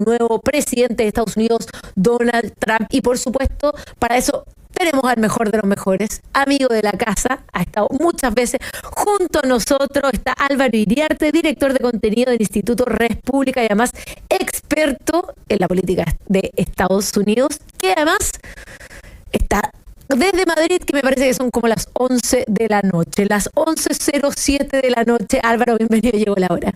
nuevo presidente de Estados Unidos, Donald Trump. Y por supuesto, para eso tenemos al mejor de los mejores, amigo de la casa, ha estado muchas veces junto a nosotros, está Álvaro Iriarte, director de contenido del Instituto Red Pública y además experto en la política de Estados Unidos, que además está desde Madrid, que me parece que son como las 11 de la noche, las 11:07 de la noche. Álvaro, bienvenido, llegó la hora.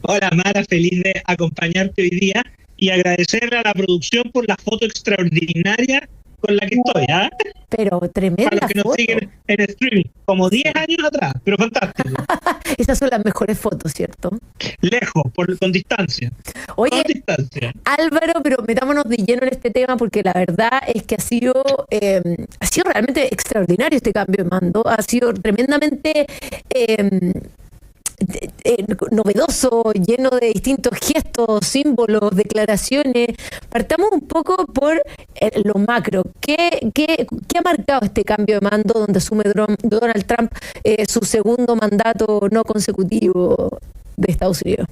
Hola Mara, feliz de acompañarte hoy día y agradecerle a la producción por la foto extraordinaria con la que estoy, ¿ah? Pero tremenda para los que nos foto. siguen en streaming, como 10 años atrás, pero fantástico. Esas son las mejores fotos, ¿cierto? Lejos, con distancia. Oye, Con distancia. Álvaro, pero metámonos de lleno en este tema porque la verdad es que ha sido realmente extraordinario este cambio de mando, ha sido tremendamente novedoso, lleno de distintos gestos, símbolos, declaraciones. Partamos un poco por lo macro. ¿Qué ha marcado este cambio de mando donde asume Donald Trump su segundo mandato no consecutivo de Estados Unidos?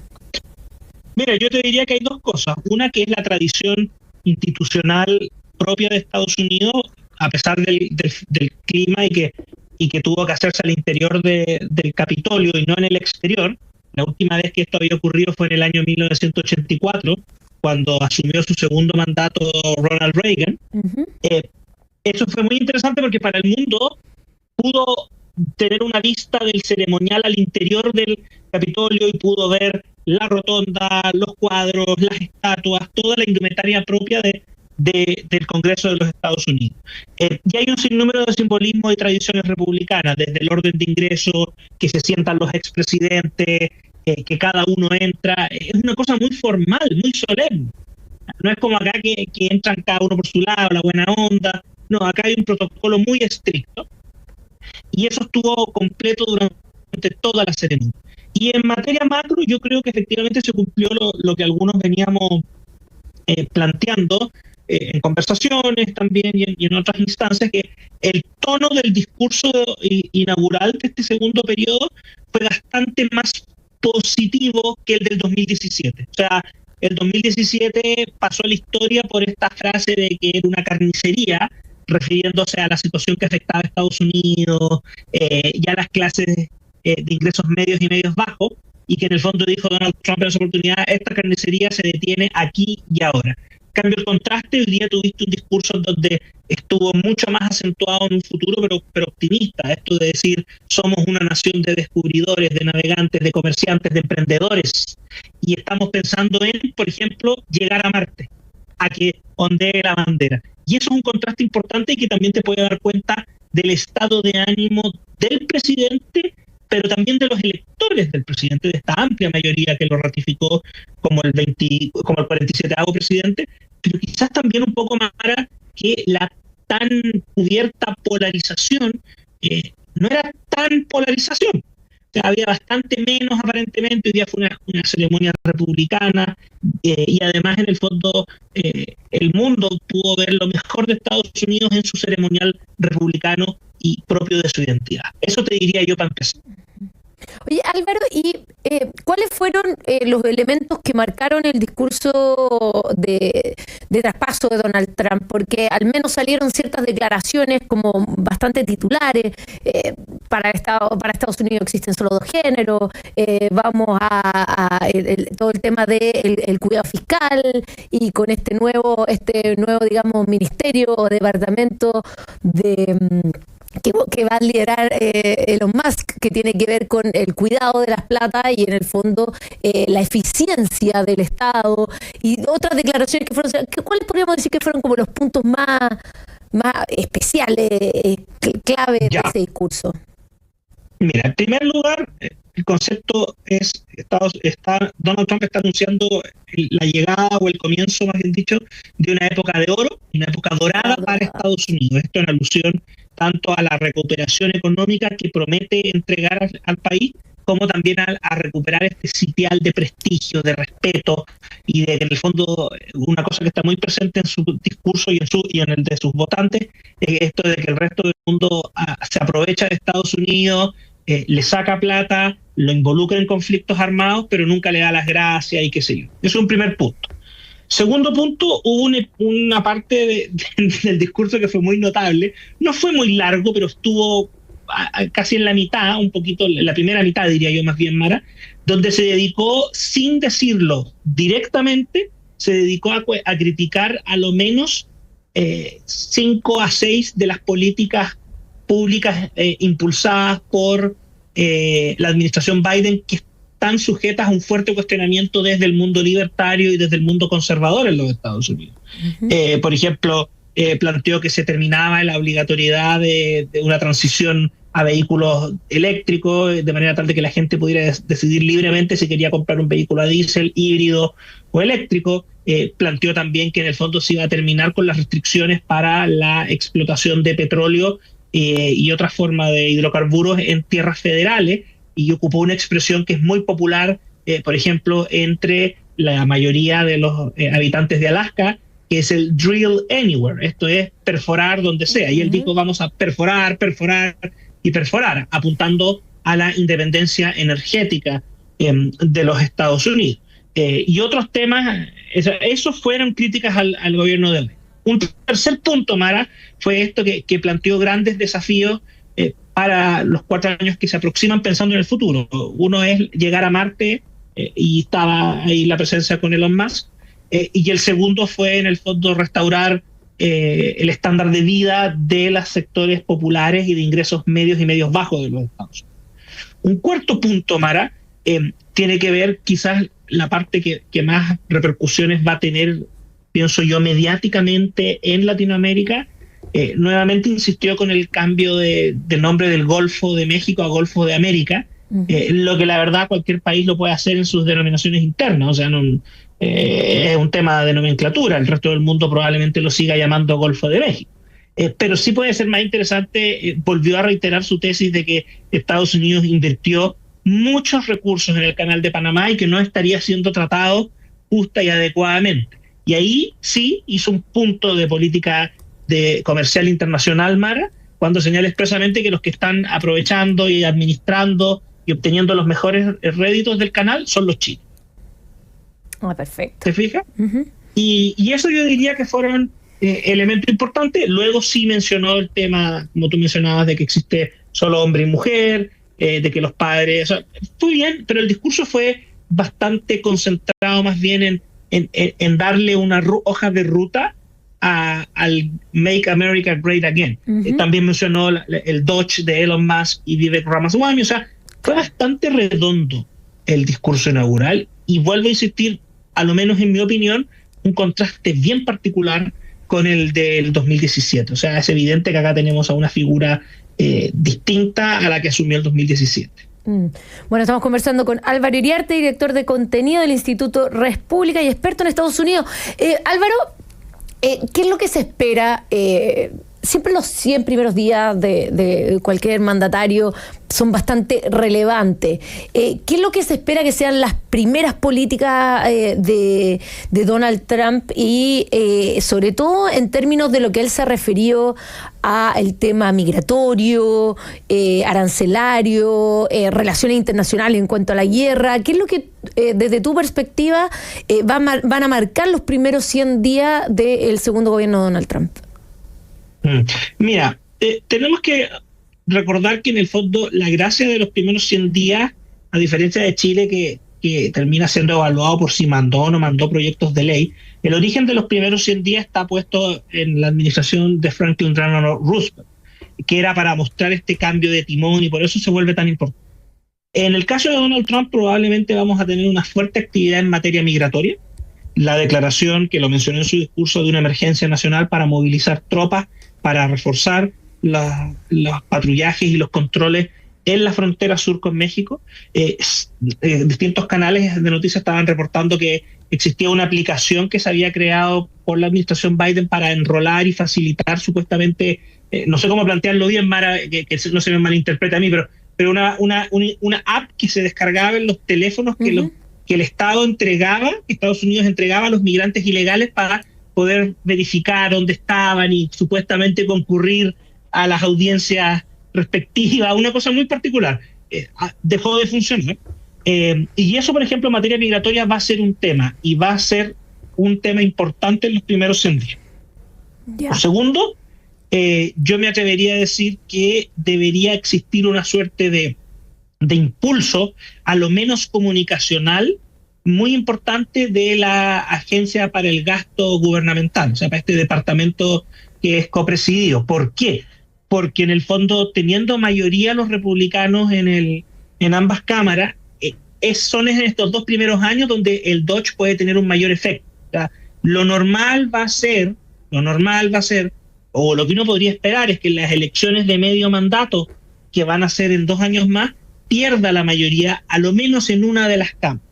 Mira, yo te diría que hay dos cosas. Una que es la tradición institucional propia de Estados Unidos, a pesar del clima y que tuvo que hacerse al interior del Capitolio y no en el exterior. La última vez que esto había ocurrido fue en el año 1984, cuando asumió su segundo mandato Ronald Reagan. Uh-huh. Eso fue muy interesante porque para el mundo pudo tener una vista del ceremonial al interior del Capitolio y pudo ver la rotonda, los cuadros, las estatuas, toda la indumentaria propia del Congreso de los Estados Unidos. Y hay un sinnúmero de simbolismo y tradiciones republicanas, desde el orden de ingreso, que se sientan los expresidentes, que cada uno entra. Es una cosa muy formal, muy solemne. No es como acá que entran cada uno por su lado, la buena onda. No, acá hay un protocolo muy estricto. Y eso estuvo completo durante toda la ceremonia. Y en materia macro, yo creo que efectivamente se cumplió lo que algunos veníamos planteando en conversaciones también y en otras instancias, que el tono del discurso inaugural de este segundo periodo fue bastante más positivo que el del 2017. O sea, el 2017 pasó a la historia por esta frase de que era una carnicería, refiriéndose a la situación que afectaba a Estados Unidos, ya las clases de ingresos medios y medios bajos, y que en el fondo dijo Donald Trump en esa oportunidad, esta carnicería se detiene aquí y ahora. Cambio el contraste, hoy día tuviste un discurso donde estuvo mucho más acentuado en un futuro, pero optimista. Esto de decir, somos una nación de descubridores, de navegantes, de comerciantes, de emprendedores. Y estamos pensando en, por ejemplo, llegar a Marte, a que ondee la bandera. Y eso es un contraste importante y que también te puede dar cuenta del estado de ánimo del presidente, pero también de los electores del presidente, de esta amplia mayoría que lo ratificó como el 47º presidente, pero quizás también un poco más para que la tan cubierta polarización no era tan polarización. O sea, había bastante menos aparentemente. Hoy día fue una ceremonia republicana y además en el fondo el mundo pudo ver lo mejor de Estados Unidos en su ceremonial republicano y propio de su identidad. Eso te diría yo para empezar. Oye, Álvaro, ¿y cuáles fueron los elementos que marcaron el discurso de traspaso de Donald Trump? Porque al menos salieron ciertas declaraciones como bastante titulares. Para Estados Unidos existen solo dos géneros. Vamos a todo el tema del cuidado fiscal y con este nuevo, digamos, ministerio o departamento que va a liderar Elon Musk, que tiene que ver con el cuidado de las plata y en el fondo la eficiencia del Estado y otras declaraciones que fueron, ¿cuáles podríamos decir que fueron como los puntos más especiales, clave de ese discurso? Mira, en primer lugar, el concepto es, Donald Trump está anunciando la llegada o el comienzo, más bien dicho, de una época de oro, una época dorada para Estados Unidos. Esto en alusión tanto a la recuperación económica que promete entregar al país, como también a recuperar este sitial de prestigio, de respeto, y de que en el fondo una cosa que está muy presente en su discurso y en el de sus votantes, es esto de que el resto del mundo se aprovecha de Estados Unidos, le saca plata lo involucra en conflictos armados, pero nunca le da las gracias y qué sé yo. Eso es un primer punto. Segundo punto, hubo una parte del discurso que fue muy notable. No fue muy largo, pero estuvo casi en la mitad, un poquito, en la primera mitad diría yo más bien, Mara, donde se dedicó, sin decirlo directamente, se dedicó a criticar a lo menos 5 a 6 de las políticas públicas impulsadas por la administración Biden, que están sujetas a un fuerte cuestionamiento desde el mundo libertario y desde el mundo conservador en los Estados Unidos. Uh-huh. Por ejemplo, planteó que se terminaba la obligatoriedad de una transición a vehículos eléctricos, de manera tal de que la gente pudiera decidir libremente si quería comprar un vehículo a diésel, híbrido o eléctrico. Planteó también que en el fondo se iba a terminar con las restricciones para la explotación de petróleo y otras formas de hidrocarburos en tierras federales, y ocupó una expresión que es muy popular, por ejemplo, entre la mayoría de los habitantes de Alaska, que es el drill anywhere, esto es perforar donde sea. Y él dijo, vamos a perforar, perforar y perforar, apuntando a la independencia energética de los Estados Unidos. Y otros temas, esos fueron críticas al gobierno de Biden. Un tercer punto, Mara, fue esto que planteó grandes desafíos para los 4 años que se aproximan pensando en el futuro. Uno es llegar a Marte, y estaba ahí la presencia con Elon Musk, y el segundo fue en el fondo restaurar el estándar de vida de los sectores populares y de ingresos medios y medios bajos de los Estados Unidos. Un cuarto punto, Mara, tiene que ver quizás la parte que más repercusiones va a tener, pienso yo, mediáticamente en Latinoamérica. Nuevamente insistió con el cambio de nombre del Golfo de México a Golfo de América, lo que la verdad cualquier país lo puede hacer en sus denominaciones internas, o sea, no, es un tema de nomenclatura, el resto del mundo probablemente lo siga llamando Golfo de México. Pero sí puede ser más interesante, volvió a reiterar su tesis de que Estados Unidos invirtió muchos recursos en el Canal de Panamá y que no estaría siendo tratado justa y adecuadamente. Y ahí sí hizo un punto de política de comercial internacional, Mara, cuando señala expresamente que los que están aprovechando y administrando y obteniendo los mejores réditos del canal son los chinos. Perfecto. ¿Te fijas? Uh-huh. Y eso yo diría que fueron elementos importantes. Luego sí mencionó el tema, como tú mencionabas, de que existe solo hombre y mujer, de que los padres... O sea, fue bien, pero el discurso fue bastante concentrado más bien en darle una hoja de ruta al Make America Great Again. Uh-huh. También mencionó el Dodge de Elon Musk y Vivek Ramaswamy. O sea, fue bastante redondo el discurso inaugural, y vuelvo a insistir, a lo menos en mi opinión, un contraste bien particular con el del 2017. O sea, es evidente que acá tenemos a una figura distinta a la que asumió el 2017. Bueno, estamos conversando con Álvaro Iriarte, director de contenido del Instituto República y experto en Estados Unidos. Álvaro, ¿qué es lo que se espera? Siempre los 100 primeros días de cualquier mandatario son bastante relevantes. ¿Qué es lo que se espera que sean las primeras políticas de Donald Trump y sobre todo en términos de lo que él se ha referido al tema migratorio, arancelario, relaciones internacionales en cuanto a la guerra? ¿Qué es lo que desde tu perspectiva van a marcar los primeros 100 días del segundo gobierno de Donald Trump? Mira, tenemos que recordar que en el fondo la gracia de los primeros 100 días, a diferencia de Chile que termina siendo evaluado por si mandó o no mandó proyectos de ley, el origen de los primeros 100 días está puesto en la administración de Franklin Delano Roosevelt, que era para mostrar este cambio de timón, y por eso se vuelve tan importante. En el caso de Donald Trump probablemente vamos a tener una fuerte actividad en materia migratoria. La declaración, que lo mencionó en su discurso, de una emergencia nacional para movilizar tropas para reforzar los patrullajes y los controles en la frontera sur con México. Distintos canales de noticias estaban reportando que existía una aplicación que se había creado por la administración Biden para enrolar y facilitar supuestamente, no sé cómo plantearlo bien, Mara, que no se me malinterprete a mí, pero una app que se descargaba en los teléfonos que el Estado entregaba, Estados Unidos entregaba a los migrantes ilegales para poder verificar dónde estaban y supuestamente concurrir a las audiencias respectivas, una cosa muy particular. dejó de funcionar. Y eso, por ejemplo, en materia migratoria va a ser un tema, y va a ser un tema importante en los primeros 100 días. Por segundo, yo me atrevería a decir que debería existir una suerte de impulso, a lo menos comunicacional, muy importante de la Agencia para el Gasto Gubernamental, o sea, para este departamento que es copresidido. ¿Por qué? Porque en el fondo, teniendo mayoría los republicanos en ambas cámaras, son en estos 2 primeros años donde el Dodge puede tener un mayor efecto. O sea, lo normal va a ser, o lo que uno podría esperar es que en las elecciones de medio mandato, que van a ser en 2 años más, pierda la mayoría, a lo menos en una de las cámaras.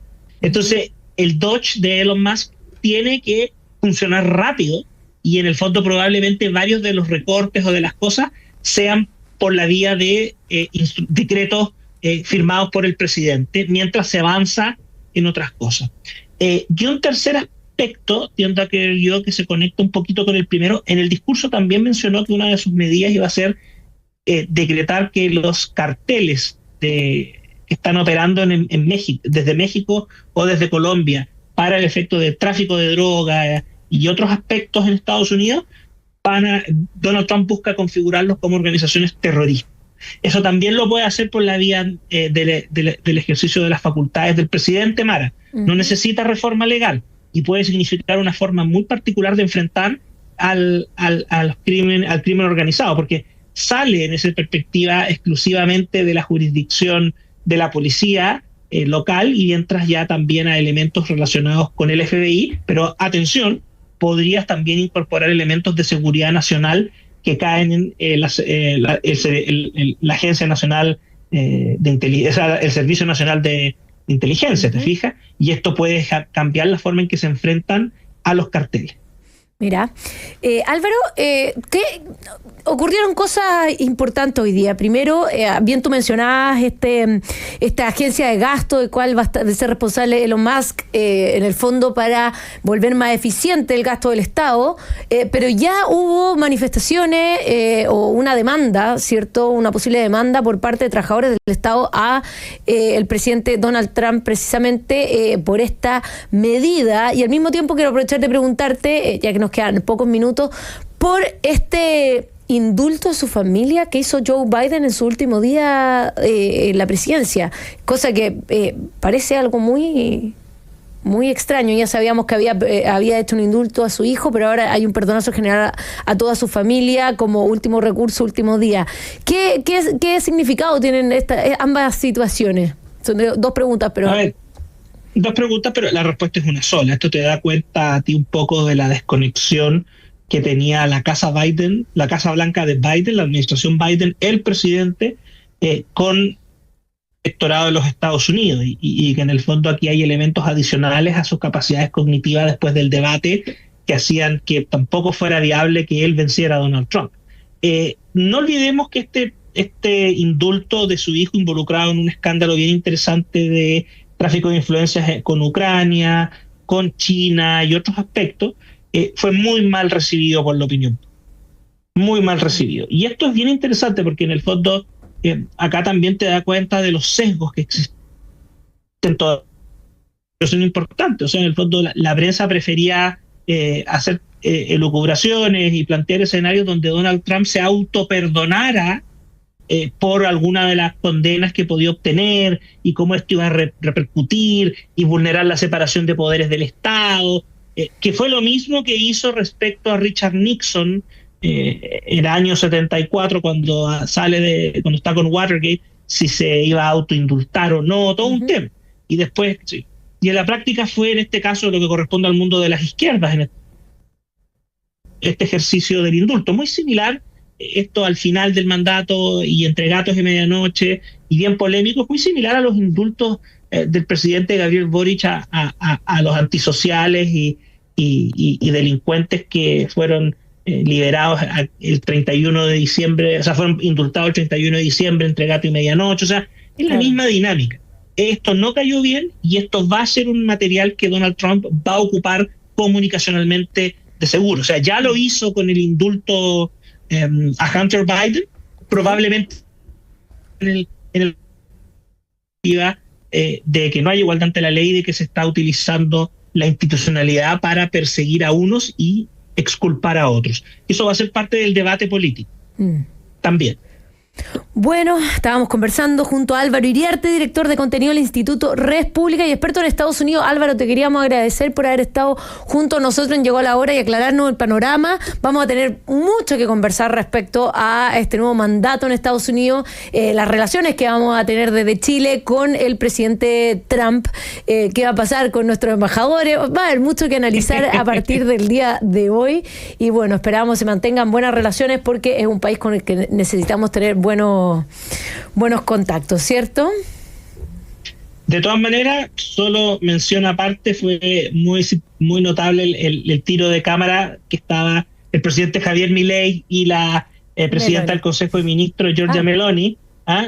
Entonces, el Dodge de Elon Musk tiene que funcionar rápido, y en el fondo probablemente varios de los recortes o de las cosas sean por la vía de decretos firmados por el presidente, mientras se avanza en otras cosas. Y un tercer aspecto, tiendo a creer yo, que se conecta un poquito con el primero, en el discurso también mencionó que una de sus medidas iba a ser decretar que los carteles que están operando en México, desde México o desde Colombia, para el efecto de tráfico de droga y otros aspectos en Estados Unidos, Donald Trump busca configurarlos como organizaciones terroristas. Eso también lo puede hacer por la vía del ejercicio de las facultades del presidente, Mara. No necesita reforma legal, y puede significar una forma muy particular de enfrentar al crimen organizado, porque sale en esa perspectiva exclusivamente de la jurisdicción de la policía local, y entras ya también a elementos relacionados con el FBI, pero atención, podrías también incorporar elementos de seguridad nacional que caen en la Agencia Nacional de Inteligencia, el Servicio Nacional de Inteligencia, ¿te fijas? Y esto puede cambiar la forma en que se enfrentan a los carteles. Mira, Álvaro, ocurrieron cosas importantes hoy día. Primero, bien tú mencionabas esta agencia de gasto, de cuál va a ser responsable Elon Musk, en el fondo para volver más eficiente el gasto del Estado, pero ya hubo manifestaciones o una demanda, ¿cierto? Una posible demanda por parte de trabajadores del Estado a el presidente Donald Trump, precisamente por esta medida. Y al mismo tiempo quiero aprovechar de preguntarte, ya que nos quedan pocos minutos, por este indulto a su familia que hizo Joe Biden en su último día en la presidencia, cosa que parece algo muy, muy extraño. Ya sabíamos que había hecho un indulto a su hijo, pero ahora hay un perdonazo general a toda su familia como último recurso, último día. ¿Qué significado tienen ambas situaciones? Son 2 preguntas, pero... A ver, 2 preguntas, pero la respuesta es una sola. Esto te da cuenta a ti un poco de la desconexión que tenía la Casa Biden, la Casa Blanca de Biden, la administración Biden, el presidente, con el electorado de los Estados Unidos, y que en el fondo aquí hay elementos adicionales a sus capacidades cognitivas después del debate que hacían que tampoco fuera viable que él venciera a Donald Trump. No olvidemos que este indulto de su hijo, involucrado en un escándalo bien interesante de tráfico de influencias con Ucrania, con China y otros aspectos, fue muy mal recibido por la opinión. Muy mal recibido. Y esto es bien interesante porque en el fondo acá también te da cuenta de los sesgos que existen. Pero son importantes. O sea, en el fondo la prensa prefería hacer elucubraciones y plantear escenarios donde Donald Trump se autoperdonara por alguna de las condenas que podía obtener, y cómo esto iba a repercutir y vulnerar la separación de poderes del Estado, que fue lo mismo que hizo respecto a Richard Nixon en el año 74, cuando está con Watergate, si se iba a autoindultar o no, todo un tema. Y después, sí. Y en la práctica fue en este caso lo que corresponde al mundo de las izquierdas, en este ejercicio del indulto, muy similar. Esto al final del mandato y entre gatos y medianoche, y bien polémico, muy similar a los indultos del presidente Gabriel Boric a los antisociales y delincuentes que fueron liberados el 31 de diciembre, o sea, fueron indultados el 31 de diciembre entre gato y medianoche. O sea, es la misma dinámica. Esto no cayó bien, y esto va a ser un material que Donald Trump va a ocupar comunicacionalmente de seguro. O sea, ya lo hizo con el indulto a Hunter Biden, probablemente en el perspectiva de que no hay igualdad ante la ley, de que se está utilizando la institucionalidad para perseguir a unos y exculpar a otros. Eso va a ser parte del debate político también. Bueno, estábamos conversando junto a Álvaro Iriarte, director de contenido del Instituto Res Pública y experto en Estados Unidos. Álvaro, te queríamos agradecer por haber estado junto a nosotros en Llegó la Hora y aclararnos el panorama. Vamos a tener mucho que conversar respecto a este nuevo mandato en Estados Unidos, las relaciones que vamos a tener desde Chile con el presidente Trump, qué va a pasar con nuestros embajadores. Va a haber mucho que analizar a partir del día de hoy y bueno, esperamos se mantengan buenas relaciones porque es un país con el que necesitamos tener buenos contactos, ¿cierto? De todas maneras, solo mención aparte, fue muy notable el tiro de cámara que estaba el presidente Javier Milei y la presidenta del Consejo de Ministros, Giorgia Meloni,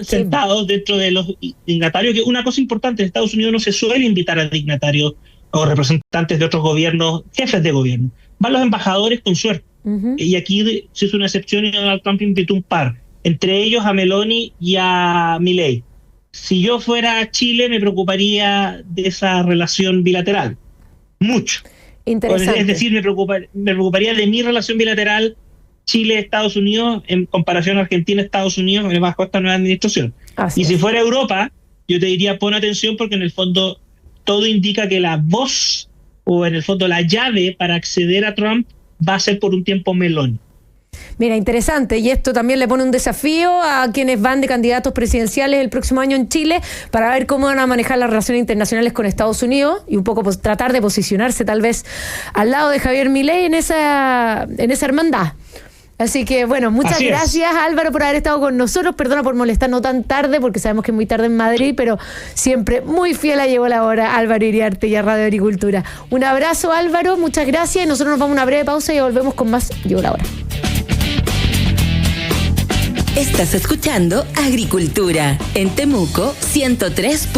sentados dentro de los dignatarios, que una cosa importante, en Estados Unidos no se suele invitar a dignatarios o representantes de otros gobiernos, jefes de gobierno. Van los embajadores con suerte. Y aquí se hizo una excepción y Donald Trump invitó un par, entre ellos a Meloni y a Milei. Si yo fuera a Chile me preocuparía de esa relación bilateral, mucho. Interesante. Es decir, me preocuparía de mi relación bilateral Chile-Estados Unidos en comparación a Argentina-Estados Unidos bajo esta nueva administración. Si fuera Europa, yo te diría pon atención porque en el fondo todo indica que la voz o en el fondo la llave para acceder a Trump va a ser por un tiempo Meloni. Mira, interesante, y esto también le pone un desafío a quienes van de candidatos presidenciales el próximo año en Chile para ver cómo van a manejar las relaciones internacionales con Estados Unidos y un poco pues, tratar de posicionarse tal vez al lado de Javier Milei en esa hermandad. Así que bueno, muchas gracias Álvaro por haber estado con nosotros, perdona por molestarnos tan tarde porque sabemos que es muy tarde en Madrid, pero siempre muy fiel a Llegó la Hora, Álvaro Iriarte y a Radio Agricultura. Un abrazo Álvaro, muchas gracias y nosotros nos vamos a una breve pausa y volvemos con más Llegó la Hora. Estás escuchando Agricultura en Temuco 103.